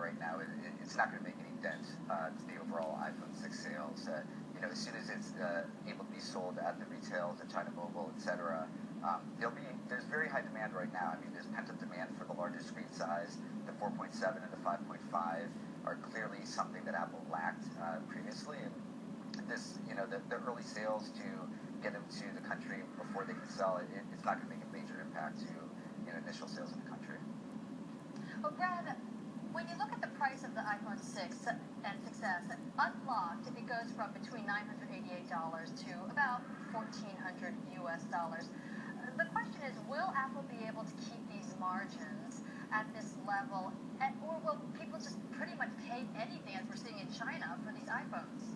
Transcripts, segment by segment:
right now, it's not going to make any dent to the overall iPhone 6 sales. As soon as it's able to be sold at the retail, to China Mobile, etc., there's very high demand right now. I mean, there's pent-up demand for the larger screen size. The 4.7 and the 5.5 are clearly something that Apple lacked previously, and this, the early sales to get them to the country before they can sell it, it's not going to make a major impact to initial sales in the country. Well, Brad, when you look at the price of the iPhone 6 and 6s, unlocked, it goes from between $988 to about $1,400 US. The question is, will Apple be able to keep these margins at this level, or will people just pretty much pay anything, as we're seeing in China, for these iPhones?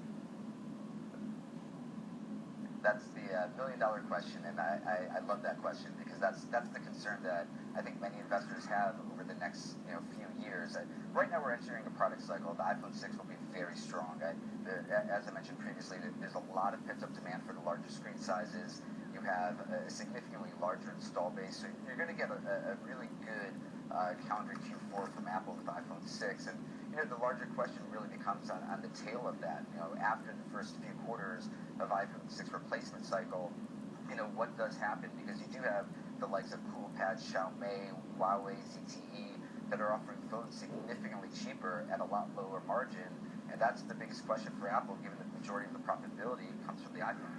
That's the million-dollar question, and I love that question because that's the concern that I think many investors have over the next few years. Right now, we're entering a product cycle. The iPhone 6 will be very strong. As I mentioned previously, there's a lot of pent-up demand for the larger screen sizes. You have a significantly larger install base, so you're going to get a really good calendar Q4 from Apple with the iPhone 6. And the larger question really becomes on the tail of that. After the first few quarters of iPhone 6 replacement cycle, what does happen? Because you do have the likes of Coolpad, Xiaomi, Huawei, ZTE that are offering phones significantly cheaper at a lot lower margin, and that's the biggest question for Apple, given the majority of the profitability comes from the iPhone.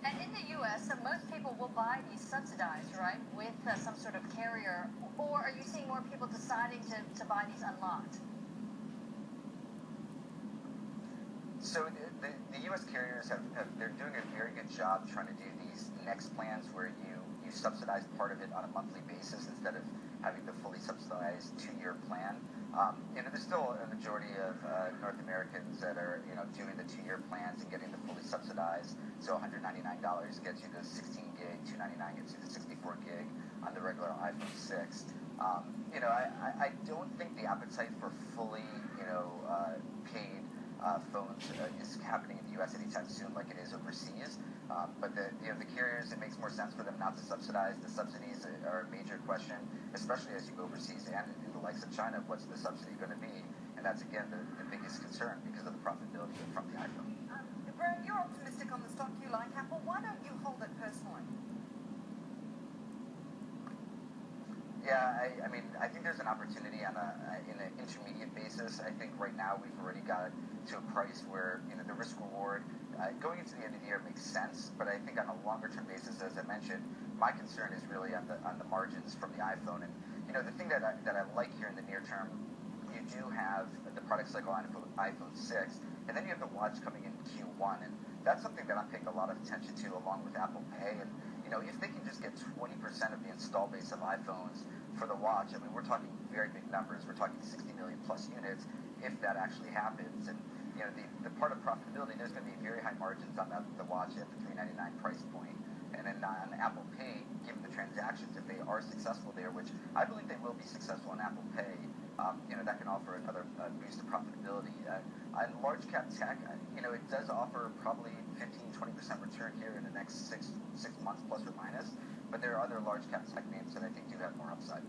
And in the U.S., most people will buy these subsidized, right, with some sort of carrier, or are you seeing more people deciding to buy these unlocked? So the U.S. carriers they're doing a very good job trying to do these next plans where you subsidize part of it on a monthly basis instead of having the fully subsidized 2-year plan. There's still a majority of North Americans that are doing the 2-year plans and getting the fully subsidized. So $199 gets you the 16 gig, $299 gets you the 64 gig on the regular iPhone 6. I don't think the appetite for fully paid phones is happening in the U.S. anytime soon like it is overseas. But the carriers, it makes more sense for them not to subsidize. The subsidies are a major question, especially as you go overseas and in the likes of China. What's the subsidy going to be? And that's, again, the biggest concern because of the profitability from the iPhone. Brad, you're optimistic on the stock. You like Apple. Why don't you hold it personally? Yeah, I think there's an opportunity in an intermediate basis. I think right now we've already got to a price where the risk reward going into the end of the year makes sense. But I think on a longer term basis, as I mentioned, my concern is really on the margins from the iPhone. And the thing that I like here in the near term, you do have the product cycle on iPhone 6, and then you have the watch coming in Q1, and that's something that I'm paying a lot of attention to, along with Apple Pay. And if they can just get 20% of the install base of iPhones for the watch, we're talking very big numbers. We're talking 60 million plus units if that actually happens. And the part of profitability, there's going to be very high margins on the watch at the $399 price point. And then on Apple Pay, given the transactions, if they are successful there, which I believe they will be successful on Apple Pay, that can offer another boost of profitability. On large cap tech, it does offer probably 15-20% return here in the next six months plus or minus. But there are other large cap tech names that I think do have more upside.